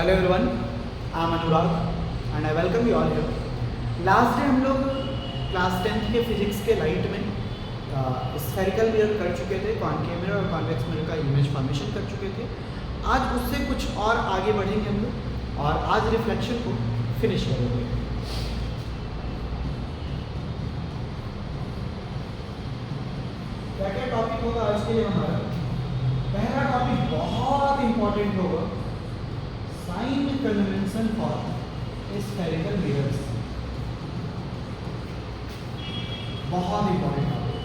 Hello everyone, I am Anurag and I welcome you all here. Last day हम लोग class 10th के physics के light में spherical mirror कर चुके थे, कॉनकेव मिरर और कॉन्वेक्स मिरर का इमेज फॉर्मेशन कर चुके थे। आज उससे कुछ और आगे बढ़ेंगे हम लोग और आज रिफ्लेक्शन को फिनिश करेंगे। क्या क्या टॉपिक होगा आज के लिए हमारा? पहला टॉपिक बहुत इंपॉर्टेंट होगा, sign convention for spherical mirrors. बहुत इंपॉर्टेंट टॉपिक।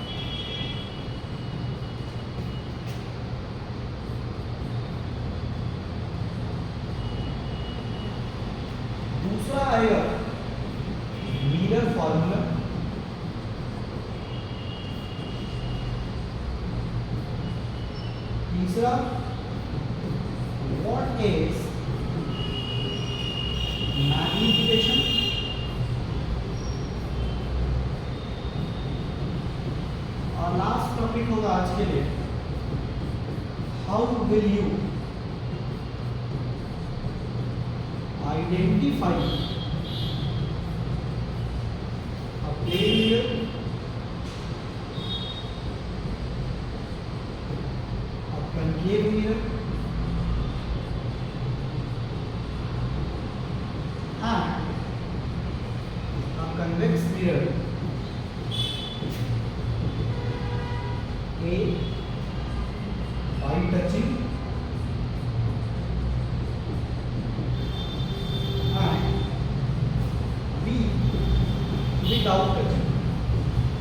दूसरा आएगा मिरर फॉर्मूला। तीसरा व्हाट इज मैग्निफिकेशन। और लास्ट टॉपिक होगा आज के लिए, how will you identify a plane mirror, a concave mirror convex mirror A by touching and B without touching।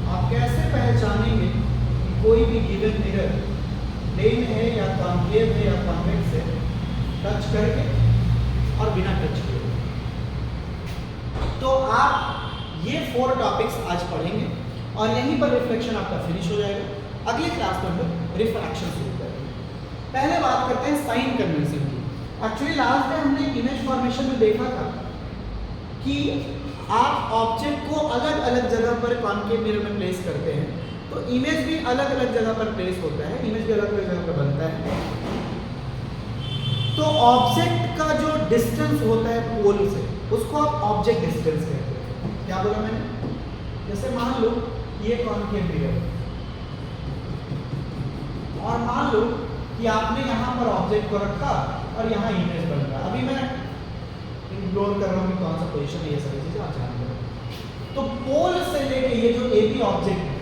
आप कैसे पहचानेंगे कि कोई भी गिवन मिरर प्लेन है या कॉनकेव है या कॉन्वेक्स है, टच करके और बिना टच किए? तो आप ये 4 टॉपिक्स आज पढ़ेंगे और यहीं पर रिफ्लेक्शन आपका फिनिश हो जाएगा। अगली क्लास में हम लोग रिफ्रैक्शन शुरू करेंगे। पहले बात करते हैं साइन कन्वेंशन की। एक्चुअली लास्ट टाइम हमने इमेज फॉर्मेशन में देखा था कि आप ऑब्जेक्ट को अलग अलग जगह पर कॉनकेव मिरर में प्लेस करते हैं तो इमेज भी अलग अलग जगह पर प्लेस होता है, इमेज भी अलग अलग जगह पर बनता है। तो ऑब्जेक्ट का जो डिस्टेंस होता है पोल से, उसको आप ऑब्जेक्ट डिस्टेंस कहते हैं। क्या बोला मैंने? जैसे मान लो ये कॉनकेव मिरर और मान लो कि आपने यहाँ पर ऑब्जेक्ट को रखा और यहाँ इमेज बन रहा है। अभी मैं इग्नोर कर रहा हूँ कि कौन सा पोजीशन है, ये सारी चीजें आप जान लो। तो पोल से लेके ये जो ए बी ऑब्जेक्ट है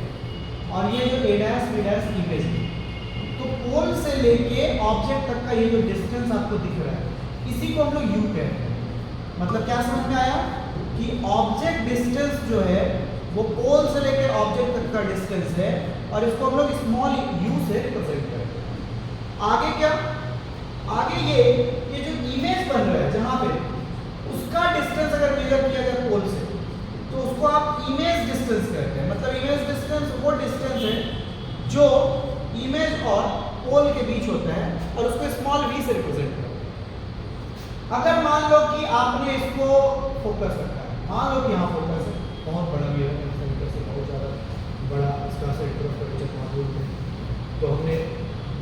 और ये जो ए डैश बी डैश इमेज है, तो पोल से लेके ऑब्जेक्ट तक का ये जो डिस्टेंस आपको दिख रहा है, इसी को हम लोग यू कहते हैं। मतलब क्या समझ में आया कि ऑब्जेक्ट डिस्टेंस जो है वो पोल से लेकर ऑब्जेक्ट तक का डिस्टेंस है और इसको हम लोग स्मॉल यू से रिप्रेजेंट करेंगे। आगे क्या? आगे ये जो इमेज बन रहा है जहां पे, उसका डिस्टेंस अगर मेजर किया जाए पोल से तो उसको आप इमेज डिस्टेंस कहते हैं। मतलब इमेज डिस्टेंस वो डिस्टेंस है जो इमेज और पोल के बीच होता है और उसको स्मॉल वी से रिप्रेजेंट करते हैं। अगर मान लो कि आपने इसको फोकस रखा है, मान लो कि यहाँ फोकस है, बहुत बड़ा भी है, सेंटर से बहुत ज़्यादा बड़ा इसका सेंटर ऑफ कर्वेचर मौजूद है, तो हमने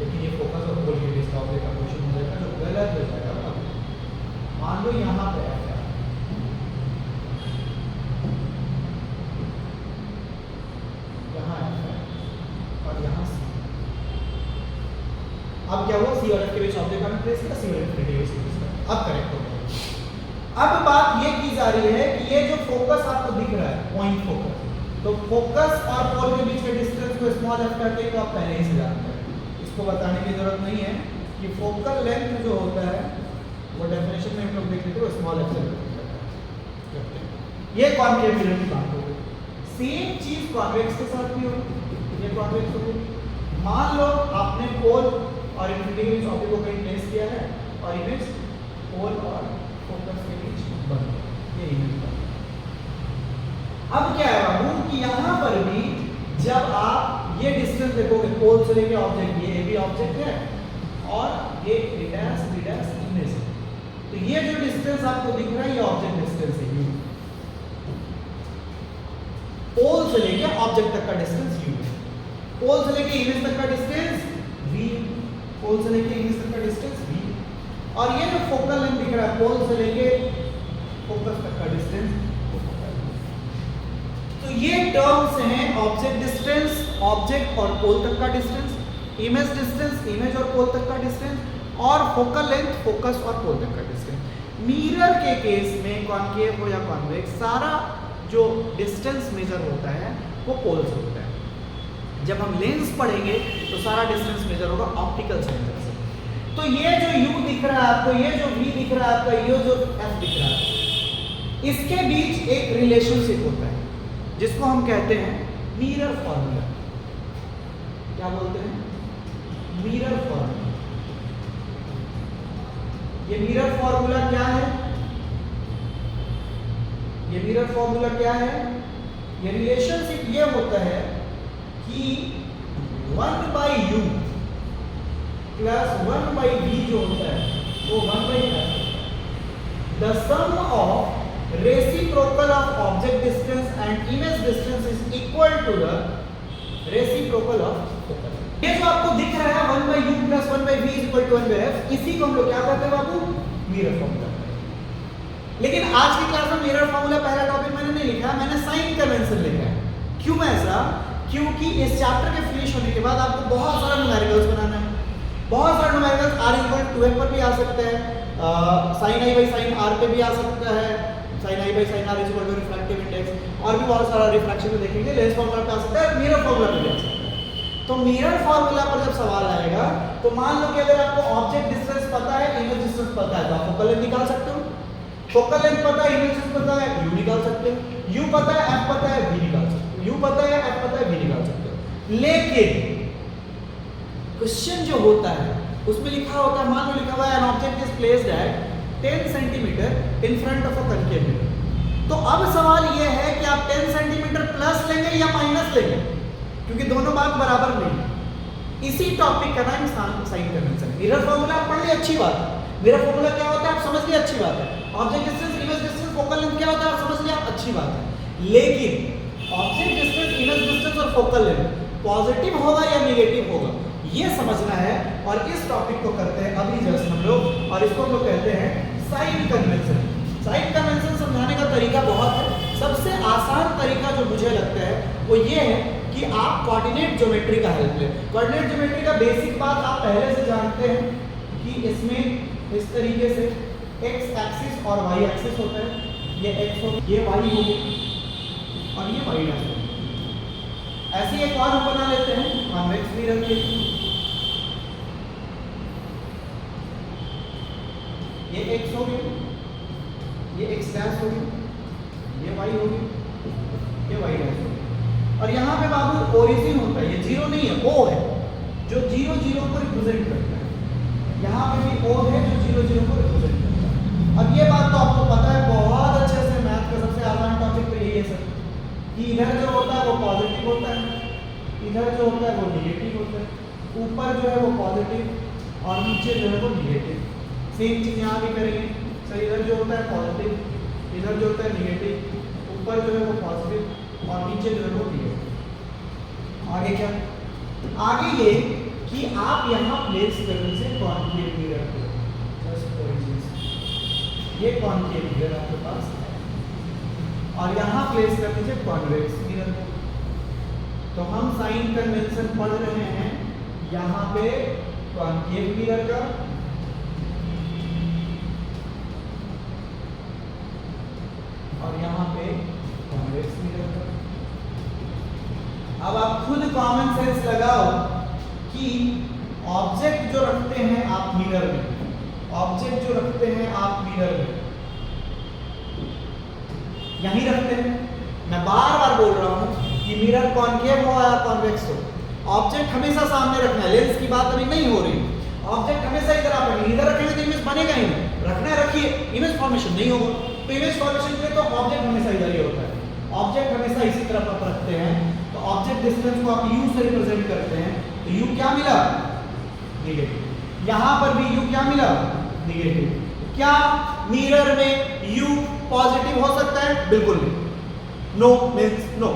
लेकिन ये फोकस और पोल के बीच का ऑब्जेक्ट का क्वेश्चन हो जाएगा जो गलत हो जाएगा। मान लो यहाँ पे है क्या, यहाँ है और यहाँ सी। अब क्या हुआ? सी और एफ के बीच ऑब्जेक्ट का प्लेस किया, सी और एफ के बीच अब करेक्ट हो गया। अब बात ये की जा रही है कि ये जो फोकस आपको दिख रहा है, पॉइंट फोकस, तो फोकस और पोल के बीच के डिस्टेंस को स्मॉल एफ कहते हैं, तो आप पहले ही से जानते हैं, इसको बताने की जरूरत नहीं है कि फोकल लेंथ जो होता है वो डेफिनेशन में हम लोग देख लेते हैं, वो स्मॉल एफ से होता है। ये कॉनकेव मिरर की बात हो गई। सेम चीज कॉन्वेक्स के साथ भी होगी। ये कॉन्वेक्स हो गई। मान लो आपने पोल और इन्फिनिटी के बीच ऑब्जेक्ट को कहीं प्लेस किया है और इमेज पोल और फोकस के बीच बन ये इमेज बन। अब क्या है बाबू कि यहाँ पर भी जब आप ये डिस्टेंस देखोगे, पोल से लेके ऑब्जेक्ट, ये भी ऑब्जेक्ट है और ये ए डैश बी डैश इमेज है, तो ये जो डिस्टेंस आपको दिख रहा है ये ऑब्जेक्ट डिस्टेंस है यू। पोल से लेके ऑब्जेक्ट तक का डिस्टेंस यू है, पोल से लेके इमेज तक का डिस्टेंस v, पोल से लेके इमेज तक का डिस्टेंस v। और ये जो फोकल लेंथ दिख रहा है पोल से लेके फोकस तक का डिस्टेंस, तो ये टर्म्स हैं ऑब्जेक्ट डिस्टेंस, ऑब्जेक्ट और पोल तक का डिस्टेंस, इमेज डिस्टेंस, इमेज और पोल तक का डिस्टेंस, और फोकल लेंथ, फोकस और पोल तक का डिस्टेंस। मिरर के केस में कॉनकेव हो या कॉन्वेक्स, सारा जो डिस्टेंस मेजर होता है वो पोल से होता है। जब हम लेंस पढ़ेंगे तो सारा डिस्टेंस मेजर होगा ऑप्टिकल सेंटर से। तो ये जो U दिख रहा है आपको, ये जो V दिख रहा है आपका, ये जो F दिख रहा है, इसके बीच एक रिलेशनशिप होता है जिसको हम कहते हैं मिरर फॉर्मूला। क्या बोलते हैं? Mirror formula. ये मिरर फॉर्मूला क्या है? ये मिरर फॉर्मूला क्या है? ये रिलेशनशिप ये होता है कि 1/u प्लस 1/v जो होता है वो 1/f, the sum of reciprocal of object distance and image distance is equal to the reciprocal of focal length। ये जो आपको दिख रहा है 1/u plus 1/v is equal to 1/f, इसी को हम लोग क्या कहते हैं बाबू? Mirror formula. लेकिन आज की क्लास में मिरर फॉर्मूला पहला टॉपिक मैंने नहीं लिखा, मैंने साइन कन्वेंशन लिखा है। क्यों ऐसा? क्योंकि इस चैप्टर के फिनिश होने के बाद आपको बहुत सारा न्यूमेरिकल्स बनाना है। बहुत सारे numericals r equal to 2f पर भी आ सकता है, sin i by sin r पे भी आ सकता है, sin i by sin r is equal to refractive index, और भी बहुत सारा रिफ्रैक्शन में देखेंगे, लेंस फॉर्मूला पे आ सकता है, मिरर फॉर्मूला पे भी आ सकता है। तो मिरर फॉर्मूला पर जब सवाल आएगा तो मान लो कि अगर आपको ऑब्जेक्ट डिस्टेंस पता है, इमेज डिस्टेंस पता है, तो आप फोकल लेंथ निकाल सकते हो। फोकल लेंथ पता है, इमेज डिस्टेंस पता है, u निकाल सकते हो। u पता है, f पता है, v निकाल सकते हो। u पता है, f पता है, v निकाल सकते हो। लेकिन क्वेश्चन जो होता है उसमें लिखा होता है, मान लो लिखा हुआ है N object is placed at 10 centimetre in front of a concave mirror. तो अब सवाल यह है कि आप 10 सेंटीमीटर प्लस लेंगे या माइनस लेंगे, क्योंकि दोनों बात बराबर नहीं है। इसी टॉपिक का नाम साइन कन्वेंशन। मिरर फॉर्मूला आप पढ़ लिए, अच्छी बात है। मिरर फॉर्मूला क्या होता है आप समझ लिए, अच्छी बात है। Object distance, image distance, focal length क्या होता है आप समझ लिए, अच्छी बात है। लेकिन ऑब्जेक्ट डिस्टेंस, इमेज डिस्टेंस और फोकल लेंथ पॉजिटिव होगा या नेगेटिव होगा, ये समझना है। और इस टॉपिक को करते हैं अभी जस्ट हम लोग, और इसको हम लोग कहते हैं साइन कन्वेंशन। साइन कन्वेंशन समझाने का तरीका बहुत है। सबसे आसान तरीका जो मुझे लगता है वो ये है कि आप कोऑर्डिनेट ज्योमेट्री का हेल्प लें। कोऑर्डिनेट ज्योमेट्री का बेसिक बात आप पहले से जानते हैं कि इसमें इस तरीके से x एक्सिस और y एक्सिस होता है। ये x हो, ये y होगी और ये y डैश होगी। ऐसे एक और हम बना लेते हैं कॉन्वेक्स मिरर के। ये x हो गया, ये x डैश हो गया, ये y हो गया, ये y डैश हो गया। और यहाँ पे बाबू ओरिजिन होता है, ये जीरो नहीं है, o है जो 0 0 को रिप्रेजेंट करता है। यहाँ पे भी o है जो 0 0 को रिप्रेजेंट करता है। अब ये बात तो आपको पता है बहुत अच्छे से, मैथ का सबसे आसान टॉपिक तो यही है सर, कि इधर जो होता है वो पॉजिटिव होता है, इधर जो होता है वो निगेटिव होता है, ऊपर जो है वो पॉजिटिव और नीचे जो है वो निगेटिव। सेम चीज यहाँ भी करेंगे सर, इधर जो होता है पॉजिटिव, इधर जो होता है निगेटिव, ऊपर जो है वो पॉजिटिव और नीचे जो है वो निगेटिव। आगे क्या? आगे ये कि आप यहाँ प्लेस करने से कॉन्केव मिरर को, ये कॉन्केव मिरर आपके पास है और यहाँ प्लेस करने से कॉन्वेक्स मिरर को। तो हम साइन कन्वेंशन पढ़ रहे हैं यहाँ पे कॉन्केव मिरर का और यहाँ पे कॉन्वेक्स मिरर का। अब आप खुद कॉमन सेंस लगाओ कि ऑब्जेक्ट जो रखते हैं आप मिरर में, ऑब्जेक्ट जो रखते हैं आप मिरर में यहीं रखते हैं। मैं बार बार बोल रहा हूं कि मिरर कॉन्केव हो या कॉन्वेक्स हो, ऑब्जेक्ट हमेशा सामने रखना है। लेंस की बात अभी नहीं हो रही, ऑब्जेक्ट हमेशा इधर आप रखेंगे, इधर रखेंगे तो इमेज बनेगा ही नहीं, रखना है रखिए, इमेज फॉर्मेशन नहीं होगा। तो इमेज फॉर्मेशन के लिए तो ऑब्जेक्ट हमेशा इधर ही होता है, ऑब्जेक्ट हमेशा इसी तरफ आप रखते हैं। तो ऑब्जेक्ट डिस्टेंस को आप u से रिप्रेजेंट करते हैं, तो u क्या मिला? नेगेटिव। यहां पर भी u क्या मिला? नेगेटिव। क्या मिरर में u पॉजिटिव हो सकता है? बिल्कुल नहीं, नो मींस नो।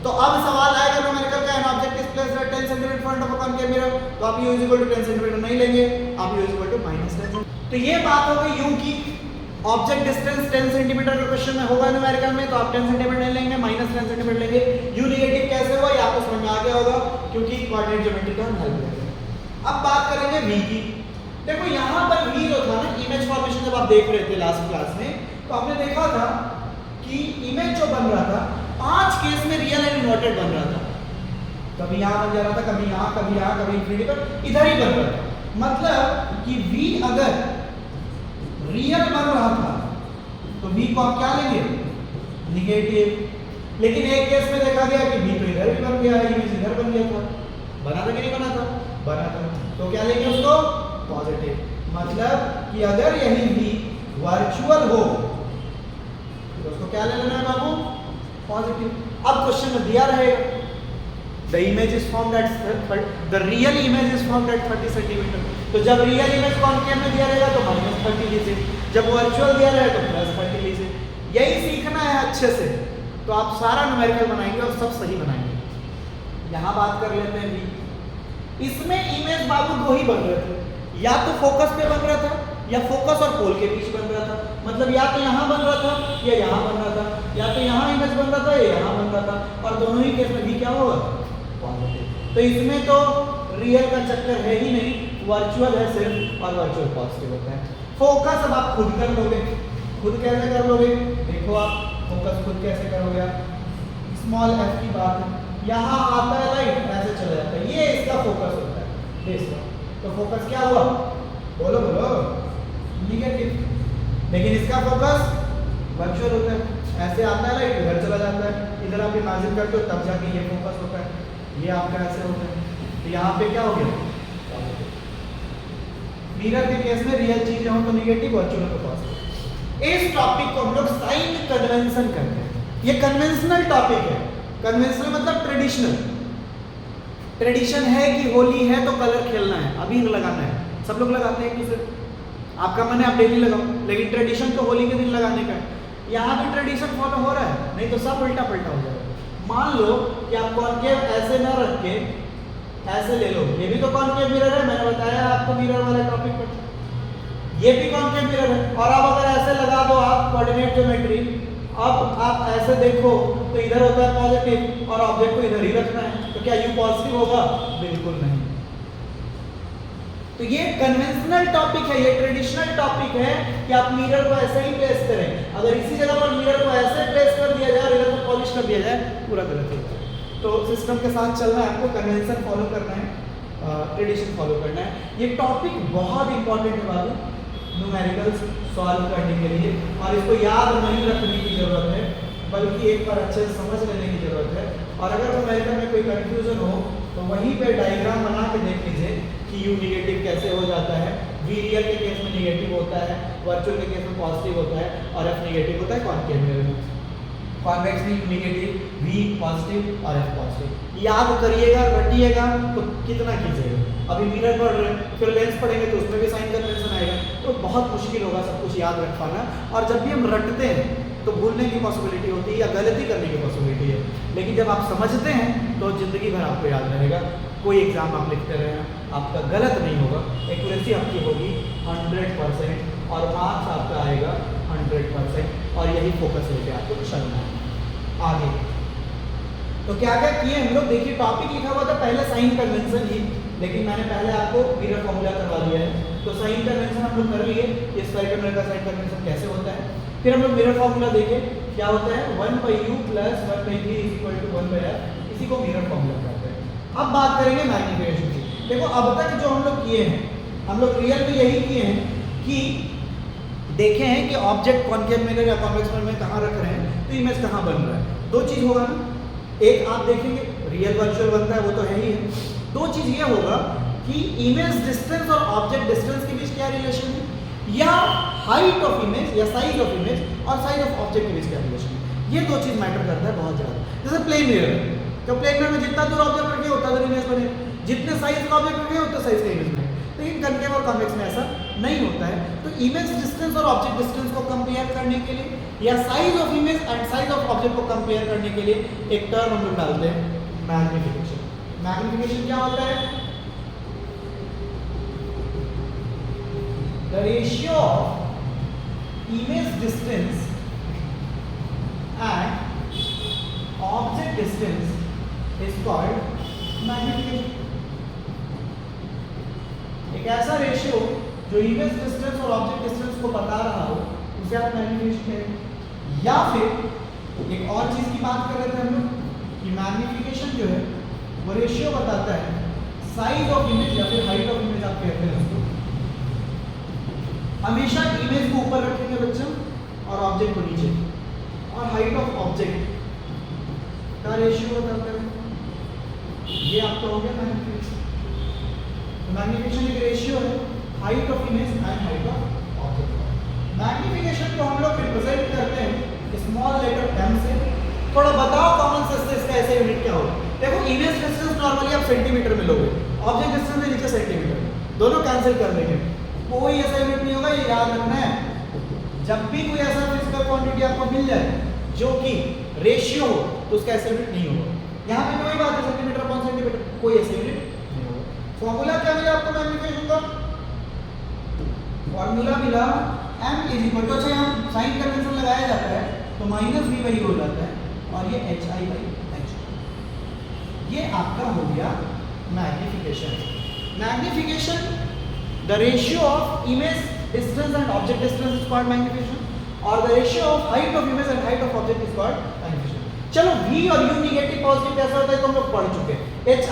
तो अब सवाल आएगा न्यूमेरिकल का, an object is placed at 10 centimetre front of a concave mirror, तो आप u is equal to 10 centimetre नहीं लेंगे, आप u इज इक्वल टू -10। तो ये बात हो गई u की। ऑब्जेक्ट डिस्टेंस 10 सेंटीमीटर का क्वेश्चन में होगा न्यूमेरिकल में, तो आप 10 सेंटीमीटर नहीं लेंगे, -10 सेंटीमीटर लेंगे। u नेगेटिव कैसे हुआ ये आपको समझ में आ गया होगा, क्योंकि कोऑर्डिनेट ज्योमेट्री का हम हेल्प लेंगे। अब बात करेंगे v की। देखो यहाँ पर v जो था ना, इमेज फॉर्मेशन जब आप देख रहे थे लास्ट क्लास में, तो आपने देखा था कि इमेज जो बन रहा था 5 केस में रियल एंड इन्वर्टेड बन रहा था। कभी यहाँ बन जा रहा था, कभी यहाँ, कभी यहाँ, कभी इंफिनिटी पर, इधर ही बन रहा था। मतलब कि v अगर रियल बन रहा था तो v को आप क्या लेंगे, निगेटिव। लेकिन एक केस में देखा गया कि v तो इधर भी बन गया, इमेज इधर बन गया था, बना था कि नहीं बना था, बना था, तो क्या लेंगे उसको, पॉजिटिव। मतलब कि अगर यही v वर्चुअल हो तो उसको क्या ले लेना है बाबू, पॉजिटिव। अब क्वेश्चन में दिया रहेगा the image is formed at the real image is formed at 30 centimetre, तो जब रियल इमेज कॉनकेव में दिया रहेगा तो -30 लीजिए, जब वर्चुअल दिया रहेगा तो +30 लीजिए। यही सीखना है अच्छे से, तो आप सारा न्यूमेरिकल बनाएंगे और सब सही बनाएंगे। यहाँ बात कर लेते हैं भी, इसमें इमेज बाबू दो ही बन रहे थे, या तो फोकस पे बन रहा था या फोकस और पोल के बीच बन रहा था। मतलब या तो यहाँ बन रहा था या यहाँ बन रहा था, या तो यहाँ इमेज बन रहा था या यहाँ बन रहा था, और दोनों ही केस में भी क्या होगा, पॉजिटिव। तो इसमें तो रियल का चक्कर है ही नहीं, वर्चुअल है सिर्फ, और वर्चुअल पॉजिटिव होता है। फोकस अब आप खुद कर लोगे, खुद कैसे कर लोगे, देखो आप फोकस खुद कैसे करोगे। स्मॉल f की बात है, यहाँ आता है लाइट, ऐसे चला जाता है, ये इसका फोकस होता है बेस का। तो फोकस क्या हुआ, बोलो बोलो, निगेटिव। लेकिन इसका फोकस वर्चुअल होता है, ऐसे आता है लाइट, इधर चला जाता है, इधर आप इमेजिन करते हो तब जाके ये फोकस होता है, ये आपका ऐसे होता है। तो यहाँ पे क्या हो गया, मिरर के केस में रियल चीजें हो तो निगेटिव, वर्चुअल तो पॉजिटिव। इस टॉपिक को हम लोग साइन कन्वेंशन कहते हैं। ये कन्वेंशनल टॉपिक है। कन्वेंशनल मतलब ट्रेडिशनल। ट्रेडिशन है कि होली है तो कलर खेलना है, अबीर लगाना है, सब लोग लगाते हैं एक दूसरे, आपका मन है आप डेली लगाओ, लेकिन ट्रेडिशन तो होली के दिन लगाने का है। यहाँ भी ट्रेडिशन फॉलो हो रहा है, नहीं तो सब उल्टा पलटा हो जाएगा। मान लो कि आप कॉनकेव ऐसे ना रख के ऐसे ले लो, ये भी तो कॉनकेव मिरर है, मैंने बताया आपको मिरर वाले टॉपिक पर, ये भी कॉनकेव मिरर है। और अब अगर ऐसे लगा दो आप कोऑर्डिनेट ज्योमेट्री, अब आप ऐसे देखो तो इधर होता है पॉजिटिव और ऑब्जेक्ट को इधर ही रखना है, तो क्या u पॉजिटिव होगा, बिल्कुल नहीं। तो ये कन्वेंशनल टॉपिक है, ये ट्रेडिशनल टॉपिक है कि आप मिरर को ऐसे ही प्लेस करें। अगर इसी जगह पर मिरर को ऐसे प्लेस कर दिया जाए और इधर को पॉलिश कर दिया जाए, पूरा गलत होता है। तो सिस्टम के साथ चलना है, आपको कन्वेंशन फॉलो करना है, ट्रेडिशन फॉलो करना है। ये टॉपिक बहुत इंपॉर्टेंट है बाबू न्यूमेरिकल्स सॉल्व करने के लिए, और इसको याद नहीं रखने की जरूरत है, बल्कि एक बार अच्छे से समझ लेने की जरूरत है। और अगर न्यूमेरिकल में कोई कंफ्यूजन हो तो वहीं पे डायग्राम बना के देख लीजिए कि u निगेटिव कैसे हो जाता है, v रियल के केस में निगेटिव होता है, वर्चुअल के केस में पॉजिटिव होता है, और f निगेटिव होता है कॉनकेव मिरर में। कॉन्वेक्स में निगेटिव, v पॉजिटिव और f पॉजिटिव। याद करिएगा, रटिएगा तो कितना कीजिएगा। अभी मिरर पढ़ रहे हैं, फिर लेंस पढ़ेंगे तो उसमें भी साइन कन्वेंशन आएगा, तो बहुत मुश्किल होगा सब कुछ याद रख पाना। और जब भी हम रटते हैं तो भूलने की पॉसिबिलिटी होती है या गलती करने की पॉसिबिलिटी है, लेकिन जब आप समझते हैं तो जिंदगी भर आपको याद रहेगा। कोई एग्जाम आप लिखते रहे, आपका गलत नहीं होगा, एक्यूरेसी आपकी होगी 100% और मार्क्स आपका आएगा 100%। और यही फोकस लेके आपको चलना है आगे। तो क्या क्या किए हम लोग, देखिए टॉपिक लिखा हुआ था पहले साइन कन्वेंशन ही, लेकिन मैंने पहले आपको मिरर फॉर्मूला करवा दिया है। तो साइन कन्वेंशन हम लोग कर लिए, ये स्फेरिकल मिरर का साइन कन्वेंशन कैसे होता है। फिर हम लोग मिरर फॉर्मूला देखे क्या होता है, 1/u + 1/3 = 1/f, इसी को मिरर फॉर्मूला कहते हैं। अब बात करेंगे मैग्नीफिकेशन की। देखो अब तक जो हम लोग किए हैं, हम लोग रियल में यही किए हैं कि देखे हैं कि ऑब्जेक्ट कॉनकेव मिरर या कॉन्वेक्स मिरर में कहाँ रख रहे हैं तो इमेज कहाँ बन रहा है। दो चीज़ होगा ना, एक आप देखेंगे रियल वर्चुअल बनता है, वो तो है ही है। दो चीज़ ये होगा कि इमेज डिस्टेंस और ऑब्जेक्ट डिस्टेंस के बीच क्या रिलेशन है, या हाइट ऑफ इमेज या साइज ऑफ इमेज और साइज ऑफ ऑब्जेक्ट के बीच क्या रिलेशन है। ये दो चीज़ मैटर करता है बहुत ज़्यादा। जैसे प्लेन मिरर है, तो प्लेन मिरर में जितना दूर ऑब्जेक्ट रखे उतना दूर इमेज बने, जितने साइज का ऑब्जेक्ट रखे उतना साइज का इमेज बने। लेकिन कॉनकेव और कॉन्वेक्स में ऐसा नहीं होता है। तो इमेज डिस्टेंस और ऑब्जेक्ट डिस्टेंस को कंपेयर करने के लिए या size of image and size of object को कंपेयर करने के लिए एक टर्म हम लोग डालते हैं मैग्नीफिकेशन। मैग्निफिकेशन क्या होता है? The ratio of image distance and object distance is called magnification. एक ऐसा रेशियो जो इमेज डिस्टेंस और ऑब्जेक्ट डिस्टेंस को बता रहा हो उसे आप मैग्निफिकेशन कहेंगे। या फिर एक और चीज की बात कर रहे थे हम लोग कि मैग्निफिकेशन जो है वो रेशियो बताता है साइज ऑफ इमेज या फिर हाइट ऑफ इमेज आप कहते हैं उसको। हमेशा इमेज को ऊपर रखेंगे बच्चों और ऑब्जेक्ट को नीचे, और हाइट ऑफ ऑब्जेक्ट का रेशियो बताता है। ये आपका हो गया मैग्निफिकेशन। मैग्निफिकेशन एक रेशियो है height of image and height of object. Magnification को हम लोग रिप्रेजेंट करते हैं स्मॉल लेटर m से। थोड़ा बताओ कॉमन सेंस से इसका ऐसे यूनिट क्या होगा। देखो इमेज डिस्टेंस नॉर्मली आप सेंटीमीटर में लोगे, ऑब्जेक्ट डिस्टेंस नीचे सेंटीमीटर, दोनों कैंसिल कर देंगे। कोई ऐसा यूनिट नहीं होगा, ये याद रखना है। जब भी कोई ऐसा फिजिकल क्वांटिटी आपको मिल जाए जो कि रेशियो हो तो उसका ऐसा यूनिट नहीं होगा। यहाँ पे कोई बात है सेंटीमीटर अपॉन सेंटीमीटर, कोई ऐसा यूनिट नहीं होगा। फॉर्मूला क्या मिला आपको मैग्निफिकेशन का? फॉर्मूला मिला m इज इक्वल टू, अच्छा यहाँ साइन कन्वेंशन लगाया जाता है तो माइनस v वही हो जाता है और ये hi बाई h। ये आपका हो गया magnification. Magnification the ratio of image distance and object distance is called magnification, और the ratio of height of image and height of object is called magnification. चलो v और u नेगेटिव पॉजिटिव कैसा होता है तो हम लोग पढ़ चुके हैं।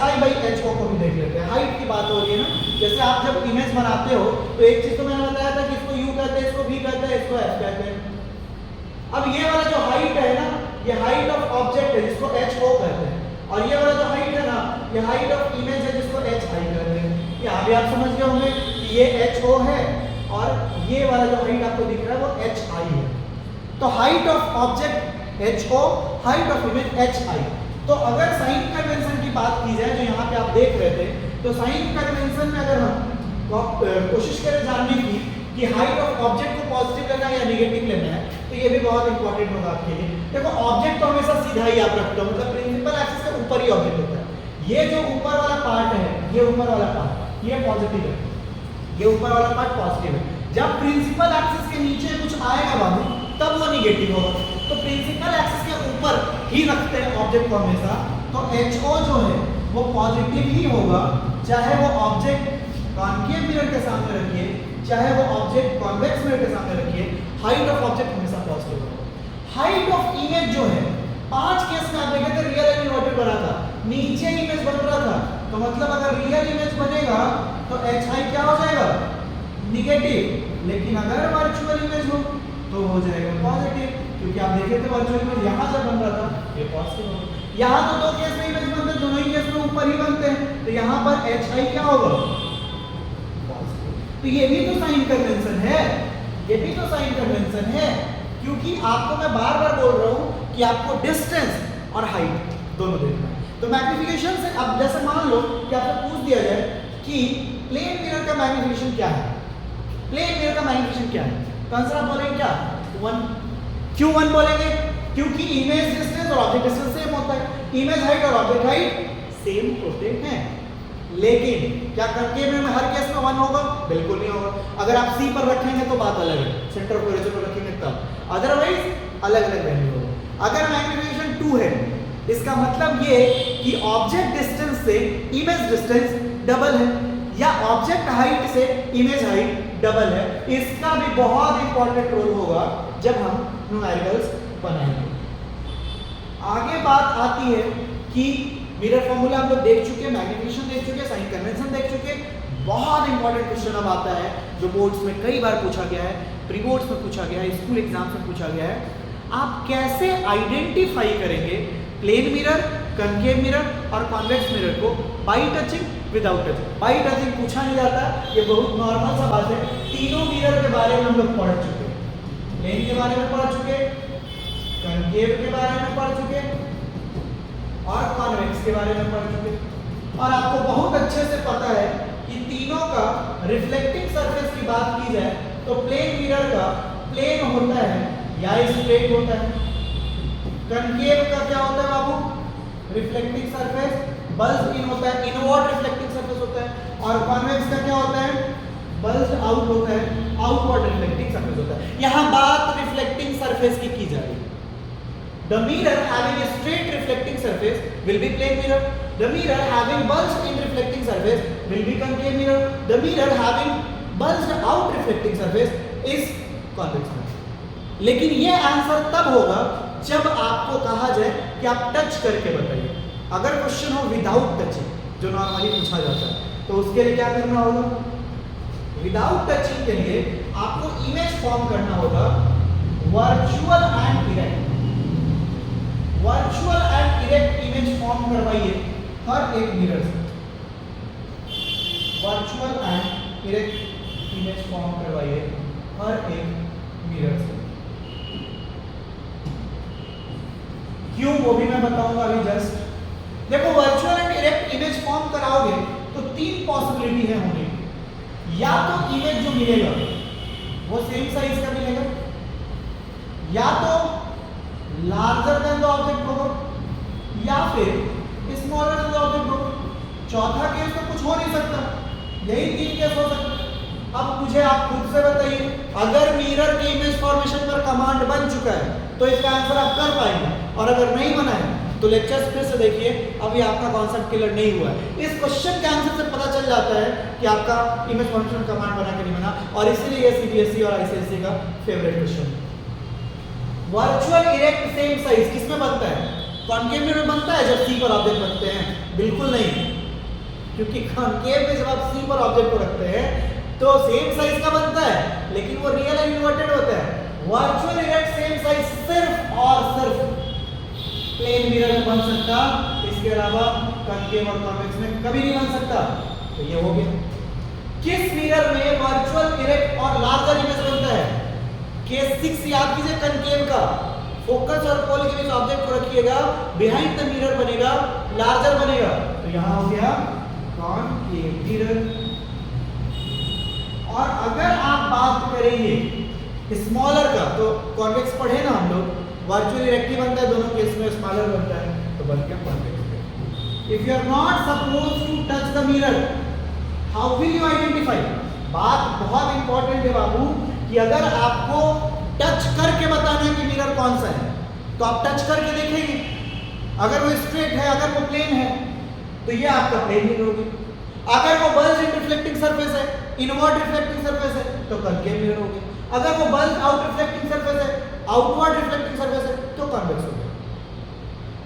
hi बाई h को भी देख लेते हैं। हाइट की बात हो रही है ना, जैसे आप जब इमेज बनाते हो तो एक चीज तो मैंने बताया था कि इसको u कहते हैं, इसको v कहते हैं, इसको f कहते हैं। अब ये वाला जो हाइट है ना, ये हाइट ऑफ ऑब्जेक्ट है जिसको ho कहते हैं, और ये वाला जो हाइट है ना, ये हाइट ऑफ इमेज है जिसको hi कहते हैं। यहाँ भी आप समझ गए होंगे कि ये ho है और ये वाला जो हाइट आपको दिख रहा है वो hi है। तो height of object ho, height of image hi। तो अगर साइन कन्वेंशन की बात की जाए जो यहाँ पे आप देख रहे थे, तो साइन कन्वेंशन में अगर हम कोशिश करें जानने की कि हाइट ऑफ ऑब्जेक्ट को पॉजिटिव लेना है या नेगेटिव लेना है, तो ये भी बहुत इंपॉर्टेंट होगा आपके लिए। देखो ऑब्जेक्ट तो हमेशा सीधा ही आप रखते हो, मतलब प्रिंसिपल एक्सिस के ऊपर ही ऑब्जेक्ट होता है। ये जो ऊपर वाला पार्ट है, ये ऊपर वाला पार्ट ये पॉजिटिव है, ये ऊपर वाला पार्ट पॉजिटिव है। जब प्रिंसिपल एक्सिस के नीचे कुछ आएगा बाबू तब वो निगेटिव होगा। तो प्रिंसिपल एक्सिस के ऊपर ही रखते हैं ऑब्जेक्ट को हमेशा, तो HO जो है वो पॉजिटिव ही होगा, चाहे वो ऑब्जेक्ट कॉन्केव मिरर के सामने रखिए, चाहे वो ऑब्जेक्ट कॉन्वेक्स मिरर के सामने रखिए, हाइट ऑफ ऑब्जेक्ट हमेशा पॉजिटिव होगा। हाइट ऑफ इमेज जो है 5 केस में आप देखे थे रियल एंड इन्वर्टेड बना था, नीचे इमेज बन रहा था, तो मतलब अगर रियल इमेज बनेगा तो hi क्या हो जाएगा? निगेटिव। लेकिन अगर वर्चुअल इमेज हो तो हो जाएगा पॉजिटिव, क्योंकि आप देखे थे वर्चुअल इमेज यहाँ से बन रहा था, ये पॉजिटिव होगा। यहाँ तो दो केस में इमेज बनते हैं, दोनों ही केस में ऊपर ही बनते हैं, तो यहाँ पर hi क्या होगा? पॉजिटिव। तो ये भी तो साइन कन्वेंशन है, ये भी तो साइन कन्वेंशन है, क्योंकि आपको मैं बार बार बोल रहा हूँ कि आपको डिस्टेंस और हाइट दोनों देखना है। तो मैग्निफिकेशन से अब जैसे मान लो कि आपसे पूछ दिया जाए कि प्लेन मिरर का मैग्निफिकेशन क्या है, प्लेन मिरर का मैग्निफिकेशन क्या है, तो आंसर आप बोलेंगे क्या? 1। क्यों 1 बोलेंगे? क्योंकि इमेज डिस्टेंस और ऑब्जेक्ट डिस्टेंस सेम होता है, इमेज हाइट और ऑब्जेक्ट हाइट सेम होते हैं। लेकिन क्या कॉन्केव में हर केस में 1 होगा? बिल्कुल नहीं होगा। अगर आप C पर रखेंगे तो बात अलग है, सेंटर ऑफ इरेजर पर रखेंगे तब, अदरवाइज अलग अलग वैल्यू होगा। अगर मैग्निफिकेशन 2 है, इसका मतलब ये कि ऑब्जेक्ट डिस्टेंस से इमेज डिस्टेंस डबल है, या ऑब्जेक्ट हाइट से इमेज हाइट डबल है। इसका भी बहुत इंपॉर्टेंट रोल होगा जब हम न्यूमेरिकल्स बनाएंगे। आगे बात आती है कि मिरर फॉर्मूला हम लोग देख चुके हैं, मैग्निफिकेशन देख चुके हैं, साइन कन्वेंशन देख चुके हैं। बहुत इंपॉर्टेंट क्वेश्चन अब आता है जो बोर्ड्स में कई बार पूछा गया है, प्री बोर्ड्स में पूछा गया है, स्कूल एग्जाम्स में पूछा गया है। आप कैसे आइडेंटिफाई करेंगे प्लेन मिरर, कॉन्केव मिरर और कॉन्वेक्स मिरर को by touching, without touching? By touching पूछा नहीं जाता, ये बहुत नॉर्मल सा बात है। तीनों मिरर के बारे में हम लोग पढ़ चुके, प्लेन के बारे में पढ़ चुके, कॉन्केव के बारे में पढ़ चुके और कॉन्वेक्स के बारे में पढ़ चुके, और आपको बहुत अच्छे से पता है कि तीनों का रिफ्लेक्टिंग सरफेस की बात की जाए तो प्लेन मिरर का प्लेन होता है या स्ट्रेट होता है, कॉन्केव का क्या होता है बाबू? रिफ्लेक्टिंग सरफेस बल्ज इन होता है, इनवर्ड रिफ्लेक्टिंग सरफेस होता है, और कॉन्वेक्स का क्या होता है, बल्ज आउट होता है, आउटवर्ड रिफ्लेक्टिंग सरफेस होता है। यहां बात रिफ्लेक्टिंग सरफेस की जा रही है। The mirror having a straight reflecting surface will be plane mirror. The mirror having bulged in reflecting surface will be concave mirror. The mirror having bulged out reflecting surface is convex mirror. लेकिन ये answer तब होगा जब आपको कहा जाए कि आप टच करके बताइए। अगर क्वेश्चन हो विदाउट टचिंग, जो नॉर्मली पूछा जाता है, तो उसके लिए क्या करना होगा, विदाउट टचिंग के लिए आपको इमेज फॉर्म करना होगा virtual and erect. Virtual and erect image form करवाइए हर एक मिरर से। Virtual and erect image form करवाइए हर एक मिरर से। क्यों, वो भी मैं बताऊंगा अभी जस्ट। देखो, virtual and erect image form कराओगे तो तीन पॉसिबिलिटी है होने की। या तो इमेज जो मिलेगा वो सेम साइज का मिलेगा, या तो लार्जर देन द ऑब्जेक्ट होगा, या फिर स्मॉलर देन द ऑब्जेक्ट होगा। चौथा केस तो कुछ हो नहीं सकता, यही तीन केस हो सकते हैं। अब मुझे आप खुद से बताइए, अगर मिरर के इमेज फॉर्मेशन पर कमांड बन चुका है तो इसका आंसर आप कर पाएंगे, और अगर नहीं बना है तो लेक्चर्स फिर से देखिए, अभी आपका कॉन्सेप्ट क्लियर नहीं हुआ है। इस क्वेश्चन के आंसर से पता चल जाता है कि आपका इमेज फॉर्मेशन कमांड बना कि नहीं बना, और इसीलिए ये सीबीएसई और आईसीएसई का फेवरेट क्वेश्चन है। वर्चुअल इरेक्ट सेम साइज किसमें बनता है, कॉनकेव में बनता है जब सी पर ऑब्जेक्ट बनते हैं? बिल्कुल नहीं, क्योंकि कॉनकेव में जब आप सी पर ऑब्जेक्ट को रखते हैं तो सेम साइज का बनता है, लेकिन वो रियल एंड इन्वर्टेड होता है। वर्चुअल इरेक्ट सेम साइज सिर्फ और सिर्फ प्लेन मिरर में बन सकता, इसके अलावा कॉनकेव और कॉन्वेक्स में कभी नहीं बन सकता। तो ये हो गया। किस मिरर में वर्चुअल इरेक्ट और लार्जर इमेज बनता है? केस 6 याद कीजिए, कॉनकेव का। फोकस और पोल के बीच ऑब्जेक्ट को रखिएगा, बिहाइंड द मिरर बनेगा, लार्जर बनेगा। तो यहां हो गया कॉनकेव मिरर। और अगर आप बात करेंगे स्मॉलर का, तो कॉन्वेक्स पढ़े ना हम लोग, वर्चुअल इरेक्ट ही बनता है दोनों केस में, स्मॉलर बनता है, तो बन गया convex. If you are not supposed to touch the mirror, how will you identify? बात बहुत इंपॉर्टेंट है बाबू, कि अगर आपको टच करके बताना है कि मिरर कौन सा है, तो आप टच करके देखेंगे। अगर वो स्ट्रेट है, अगर वो प्लेन है, तो ये आपका प्लेन मिरर होगा। अगर वो बल्ज इन रिफ्लेक्टिंग सरफेस है, इनवर्ड रिफ्लेक्टिंग सरफेस है, तो कॉनकेव मिरर हो गया। अगर वो बल्ज आउट रिफ्लेक्टिंग सरफेस है, आउटवर्ड रिफ्लेक्टिंग सरफेस है, तो कॉन्वेक्स हो गया।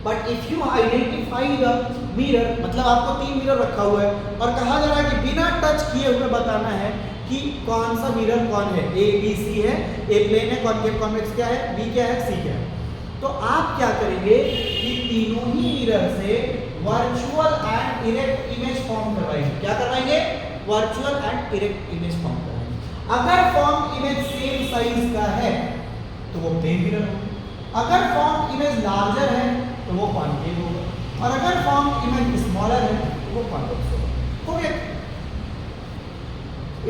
But if you identify the mirror, मतलब आपको 3 मिरर रखा हुआ है और कहा जा रहा है कि बिना टच किए हुए बताना है कि कौन सा मिरर कौन है, ए बी सी है, ए प्लेन है, कॉनकेव कॉन्वेक्स क्या है, बी क्या है, सी क्या है। तो आप क्या करेंगे कि तीनों ही मिरर से virtual and erect image form करवाएंगे। क्या करवाएंगे? Virtual and erect image form कराएंगे। अगर फॉर्म इमेज सेम साइज का है तो वो प्लेन मिरर होगा, अगर फॉर्म इमेज लार्जर है तो वो कॉनकेव होगा, और अगर फॉर्म इमेज स्मॉलर है तो वो कॉन्वेक्स होगा। Okay,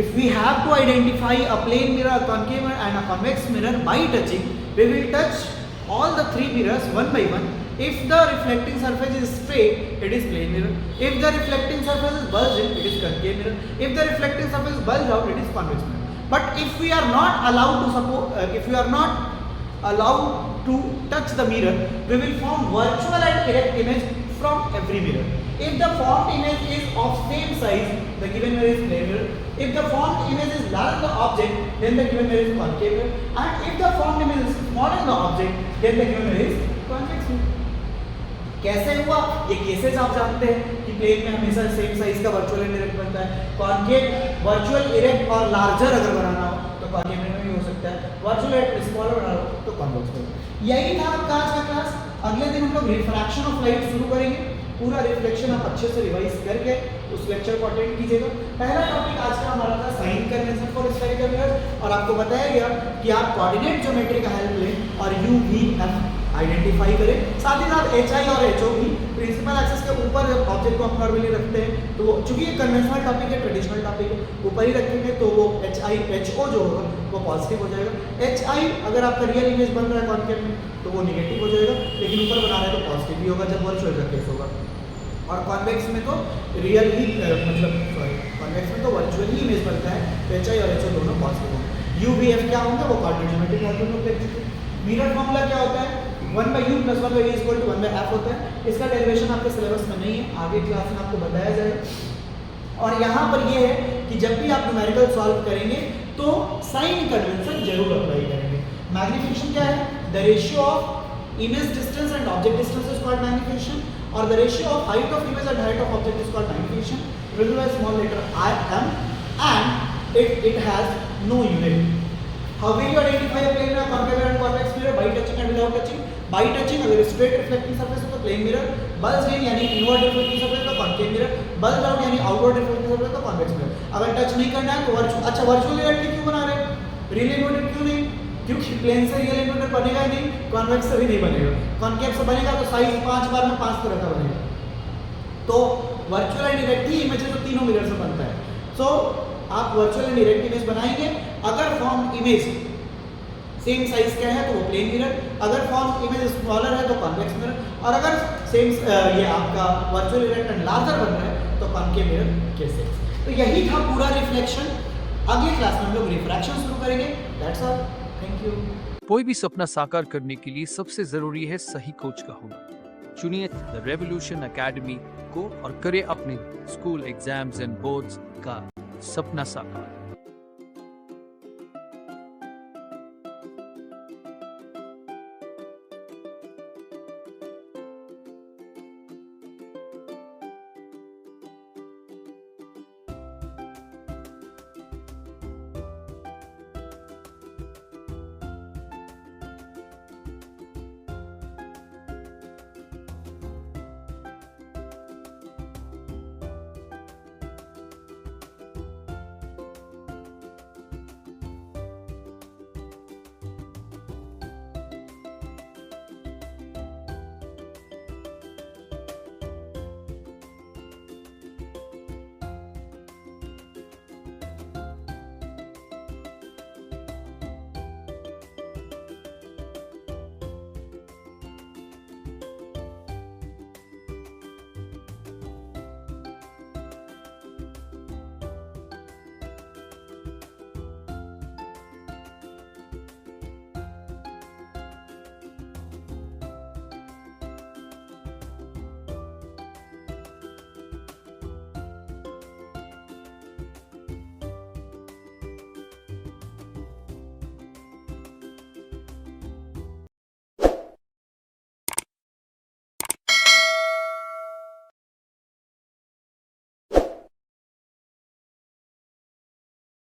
if we have to identify a plane mirror, a concave mirror and a convex mirror by touching, we will touch all the 3 mirrors one by one. If the reflecting surface is straight, it is plane mirror. If the reflecting surface is bulged in, it is concave mirror. If the reflecting surface is bulged out, it is convex mirror. But if we are not allowed to touch the mirror, we will form virtual and erect image from every mirror. If the formed image is of same size, the given mirror is plane mirror. If the formed image is larger than the object, then the given mirror is concave mirror. And if the formed image is smaller than the object, then the given mirror is convex mirror. कैसे हुआ? ये cases आप जानते हैं कि plane में हमेशा same size का वर्चुअल एंड इरेक्ट बनता है। कॉनकेव वर्चुअल इरेक्ट और लार्जर अगर बनाना हो तो कॉनकेव में भी हो सकता है, वर्चुअल इरेक्ट स्मॉलर बनाना हो तो कॉन्वेक्स में। यही था आपका आज का क्लास। अगले दिन हम लोग रिफ्रैक्शन ऑफ लाइट शुरू करेंगे। पूरा रिफ्लेक्शन आप अच्छे से रिवाइज करके उस लेक्चर को अटेंड कीजिएगा। पहला टॉपिक आज का हमारा था sign convention for spherical mirrors, और आपको बताया गया कि आप कोऑर्डिनेट ज्योमेट्री का हेल्प लें और यू वी एफ आइडेंटिफाई करें। साथ ही साथ एच आई और एच ओ भी प्रिंसिपल एक्सिस के ऊपर जब ऑब्जेक्ट को आप नॉर्मली रखते हैं तो वो चूंकि ये कन्वेंशनल टॉपिक है, ट्रेडिशनल टॉपिक है, ऊपर ही रखेंगे तो वो एच आई एच ओ जो होगा वो पॉजिटिव हो जाएगा। एच आई अगर आपका रियल इमेज बन रहा है कॉनकेव में तो वो निगेटिव हो जाएगा, लेकिन ऊपर बना रहे हैं तो पॉजिटिव भी होगा जब वर्चुअल का केस होगा। और कॉन्वेक्स में तो रियल ही मतलब सॉरी कॉन्वेक्स में तो वर्चुअल ही इमेज बनता है, तो HI और HO दोनों पॉसिबल होंगे। UVF क्या होंगे, वो क्वाड्रेटिक मैथड। मिरर फॉर्मूला क्या होता है, 1/u + 1/v = 1/f होता है। इसका डेरिवेशन आपके सिलेबस में नहीं है, आगे क्लास में आपको बताया जाएगा। और यहाँ पर ये है कि जब भी आप न्यूमेरिकल सॉल्व करेंगे तो साइन कन्वेंशन जरूर अप्लाई करेंगे। मैग्नीफिकेशन क्या है, the ratio of image distance and object distance is called magnification, और the ratio of height of image and height of object is called magnification, written by small letter m, and it has no unit. How will you identify a plane mirror, concave mirror and convex mirror? By touching and without touching. By touching, अगर straight reflecting surface है तो plane mirror, bulged in यानी inward reflecting surface तो concave mirror, bulged out यानी outward reflecting surface तो convex mirror. अगर touch नहीं करना है तो अच्छा virtual reality क्यों बना रहे हैं, real inverted क्यों नहीं, क्योंकि प्लेन से रियल इन्वर्टेड बनेगा ही नहीं, कॉन्वेक्स से भी नहीं बनेगा। कॉन्केव से बनेगा तो साइज 5 बार में 5 तरह का बनेगा। तो virtual and direct he image तो तीनों मिरर से बनता है। सो आप वर्चुअल एंड डायरेक्ट इमेज बनाएंगे, अगर फॉर्म इमेज सेम साइज का है तो वो प्लेन मिरर, अगर फॉर्म इमेज स्मॉलर है तो कॉन्वेक्स मिरर, और अगर सेम ये आपका वर्चुअल डायरेक्ट एंड लार्जर बन रहा है तो कॉन्केव मिरर केसेस। तो यही था पूरा रिफ्लेक्शन। अगली क्लास में हम लोग रिफ्रैक्शन शुरू करेंगे। That's all, thank you. कोई भी सपना साकार करने के लिए सबसे जरूरी है सही कोच का होना। चुनिए द रेवोल्यूशन एकेडमी को और करें अपने स्कूल एग्जाम्स एंड बोर्ड्स का सपना साकार।